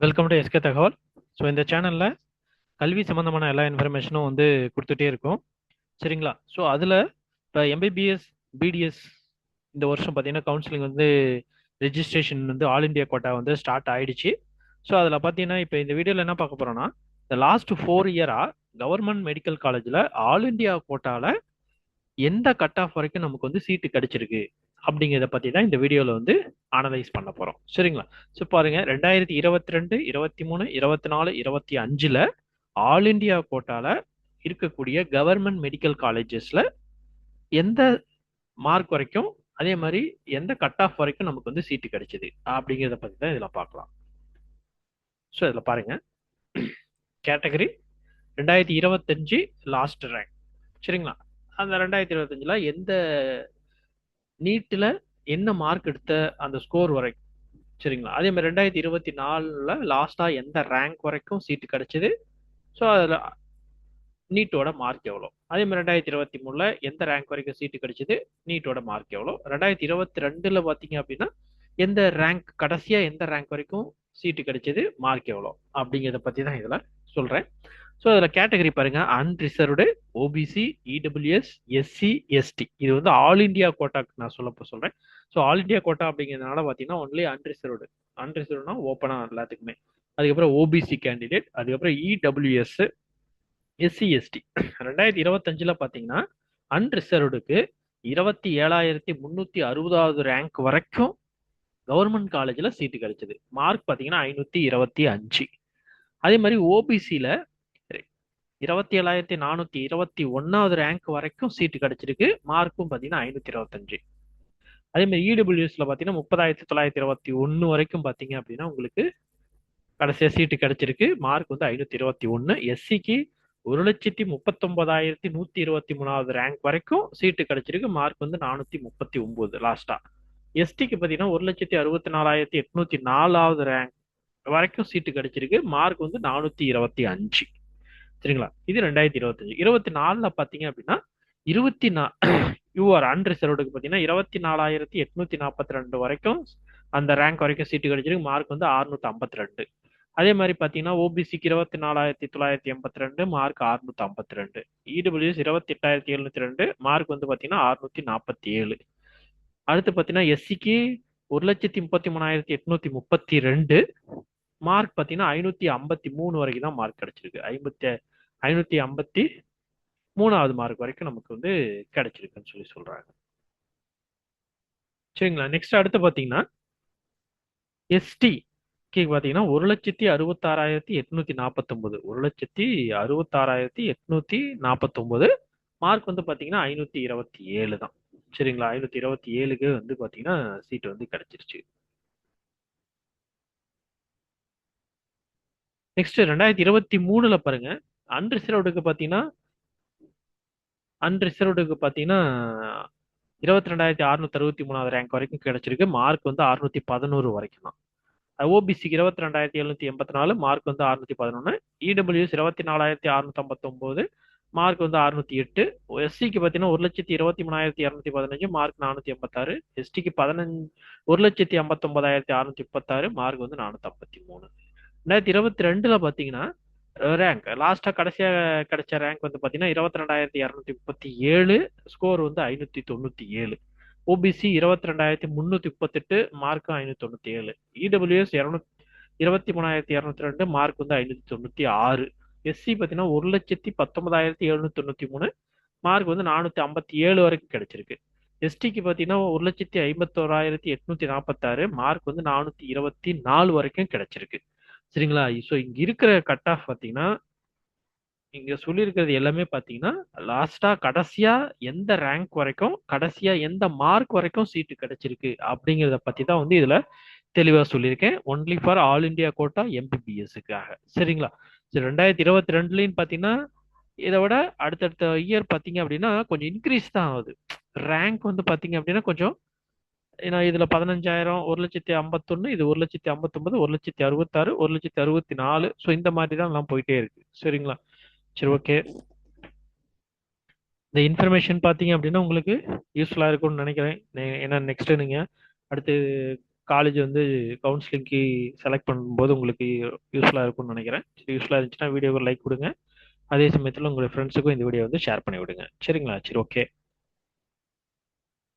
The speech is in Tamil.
வெல்கம் டு எஸ்கே தகவல். ஸோ இந்த சேனலில் கல்வி சம்மந்தமான எல்லா இன்ஃபர்மேஷனும் கொடுத்துட்டே இருக்கும். சரிங்களா? ஸோ அதில் இப்போ எம்பிபிஎஸ், பிடிஎஸ் இந்த வருஷம் பார்த்தீங்கன்னா counselling registration all India quota start ஆயிடுச்சு. ஸோ அதில் பார்த்தீங்கன்னா இப்போ இந்த வீடியோவில் என்ன பார்க்க போகிறோன்னா, இந்த லாஸ்ட் 4 இயராக கவர்மெண்ட் மெடிக்கல் காலேஜில் ஆல் இண்டியா கோட்டாவில் எந்த கட் ஆஃப் வரைக்கும் நமக்கு சீட்டு கிடைச்சிருக்கு அப்படிங்கிறத பத்தி தான் இந்த வீடியோல அனலைஸ் பண்ண போறோம். சரிங்களா? ஸோ பாருங்க, 2022, 23, 24, 25ல ஆல் இண்டியா கோட்டால இருக்கக்கூடிய கவர்மெண்ட் மெடிக்கல் காலேஜஸ்ல எந்த மார்க் வரைக்கும், அதே மாதிரி எந்த கட் ஆஃப் வரைக்கும் நமக்கு சீட்டு கிடைச்சது அப்படிங்கிறத பத்தி தான் இதுல பார்க்கலாம். ஸோ இதுல பாருங்க, கேட்டகரி 2025 லாஸ்ட் ரேங்க். சரிங்களா? அந்த 2025ல எந்த நீட்ல என்ன மார்க் எடுத்த அந்த ஸ்கோர் வரைக்கும். சரிங்களா? அதே மாதிரி 2024ல லாஸ்டா எந்த ரேங்க் வரைக்கும் சீட்டு கிடைச்சது. ஸோ அதில் நீட்டோட மார்க் எவ்வளோ. அதே மாதிரி 2023ல எந்த ரேங்க் வரைக்கும் சீட்டு கிடைச்சது, நீட்டோட மார்க் எவ்வளோ. 2022ல பார்த்தீங்க அப்படின்னா எந்த ரேங்க், கடைசியா எந்த ரேங்க் வரைக்கும் சீட்டு கிடைச்சது, மார்க் எவ்வளோ அப்படிங்கிறத பத்தி தான் இதுல சொல்றேன். ஸோ அதில் கேட்டகரி பாருங்க, unreserved, OBC, EWS, SC, ST. இது ஆல் இண்டியா கோட்டாக்கு நான் சொல்றேன். ஸோ ஆல் இண்டியா கோட்டா அப்படிங்கிறதுனால பார்த்தீங்கன்னா ஒன்லி அன்ரிசர்வ்டு. அன்ரிசர்வ்னா ஓப்பனா எல்லாத்துக்குமே. அதுக்கப்புறம் ஓபிசி கேண்டிடேட், அதுக்கப்புறம் இடபிள்யூஎஸ், எஸ்சி, எஸ்டி. 2025ல பார்த்தீங்கன்னா அன்ரிசர்வ்டுக்கு 27,360வது ரேங்க் வரைக்கும் கவர்மெண்ட் காலேஜில் சீட்டு கிடைச்சது. மார்க் பார்த்தீங்கன்னா 525. அதே மாதிரி ஓபிசியில் 27,421வது ரேங்க் வரைக்கும் சீட்டு கிடைச்சிருக்கு. மார்க்கும் பார்த்தீங்கன்னா 525. அதே மாதிரி இடபிள்யூஎஸ்ல பார்த்தீங்கன்னா 30,921 வரைக்கும் பார்த்தீங்க அப்படின்னா உங்களுக்கு கடைசியா சீட்டு கிடைச்சிருக்கு. மார்க் 521. எஸ்சிக்கு 1,39,123வது ரேங்க் வரைக்கும் சீட்டு கிடைச்சிருக்கு. மார்க் 439 லாஸ்டா. எஸ்டிக்கு பார்த்தீங்கன்னா 1,64,804வது ரேங்க் வரைக்கும் சீட்டு கிடைச்சிருக்கு. மார்க் 425. சரிங்களா? இது 2025. 24ல பாத்தீங்க அப்படின்னா 24 அன்ரிசர்வ்டுக்கு பாத்தீங்கன்னா 24,842 வரைக்கும் அந்த ரேங்க் வரைக்கும் சீட்டு கிடைச்சிருக்கு. மார்க் 652. அதே மாதிரி பாத்தீங்கன்னா ஓபிசிக்கு 24,982, மார்க் 652. இடபிள்யூஎஸ் 28,702, மார்க் பாத்தீங்கன்னா 647. அடுத்து பாத்தீங்கன்னா எஸ்சிக்கு 1,33,832, மார்க் பாத்தீங்கன்னா 553 வரைக்கும் தான் மார்க் கிடைச்சிருக்கு. 553வது மார்க் வரைக்கும் நமக்கு கிடைச்சிருக்குன்னு சொல்றாங்க. சரிங்களா? நெக்ஸ்ட் அடுத்து பாத்தீங்கன்னா எஸ்டி பாத்தீங்கன்னா 1,66,849, 1,66,849, மார்க் பாத்தீங்கன்னா 527 தான். சரிங்களா? 527க்கு பாத்தீங்கன்னா சீட் கிடைச்சிருச்சு. நெக்ஸ்ட் 2023ல பாருங்க, அன்ரிசர்வ்டுக்கு பாத்தீங்கன்னா அன்ரிசர்வ்டுக்கு பாத்தீங்கன்னா 22,663வது ரேங்க் வரைக்கும் கிடைச்சிருக்கு. மார்க் 611 வரைக்கும் தான். ஓபிசிக்கு 22,784, மார்க் 611. EWS 24,659, mark 608. எஸ்சிக்கு பார்த்தீங்கன்னா 1,23,215, மார்க் 486. எஸ்டிக்கு 1,59,636, மார்க் 453. 2022ல பார்த்தீங்கன்னா ரேங்க் லாஸ்டா கடைசியா கிடைச்ச ரேங்க் பாத்தீங்கன்னா 22,237, score 597. OBC 22,338, mark 597. EWS 23,202, mark 596. SC பாத்தீங்கன்னா 1,19,793, மார்க் 457 வரைக்கும் கிடைச்சிருக்கு. எஸ்டிக்கு பாத்தீங்கன்னா 1,51,846, மார்க் 424 வரைக்கும் கிடைச்சிருக்கு. சரிங்களா? ஸோ இங்க இருக்கிற கட் ஆஃப் பாத்தீங்கன்னா, இங்க சொல்லியிருக்கிறது எல்லாமே பாத்தீங்கன்னா லாஸ்டா கடைசியா எந்த ரேங்க் வரைக்கும், கடைசியா எந்த மார்க் வரைக்கும் சீட்டு கிடைச்சிருக்கு அப்படிங்கிறத பத்தி தான் இதுல தெளிவா சொல்லியிருக்கேன். Only for all India quota எம்பிபிஎஸ்க்காக. சரிங்களா? சரி, 2022லயும் பாத்தீங்கன்னா இதை விட அடுத்தடுத்த இயர் பாத்தீங்க அப்படின்னா கொஞ்சம் இன்க்ரீஸ் தான் ஆகுது. ரேங்க் பாத்தீங்க அப்படின்னா கொஞ்சம், ஏன்னா இதுல 15,000, 1,51, இது 1,59, 1,66, 1,64. ஸோ இந்த மாதிரி தான் எல்லாம் போயிட்டே இருக்கு. சரிங்களா? சரி, ஓகே. இந்த இன்ஃபர்மேஷன் பார்த்தீங்க அப்படின்னா உங்களுக்கு யூஸ்ஃபுல்லாக இருக்கும்னு நினைக்கிறேன். ஏன்னா நெக்ஸ்ட் நீங்க அடுத்து காலேஜ் வந்து கவுன்சிலிங்க்கு செலக்ட் பண்ணும்போது உங்களுக்கு யூஸ்ஃபுல்லாக இருக்கும்னு நினைக்கிறேன். சரி, யூஸ்ஃபுல்லாக இருந்துச்சுன்னா வீடியோக்கு லைக் கொடுங்க. அதே சமயத்தில் உங்கள் ஃப்ரெண்ட்ஸுக்கும் இந்த வீடியோ வந்து ஷேர் பண்ணி விடுங்க. சரிங்களா? சரி, ஓகே.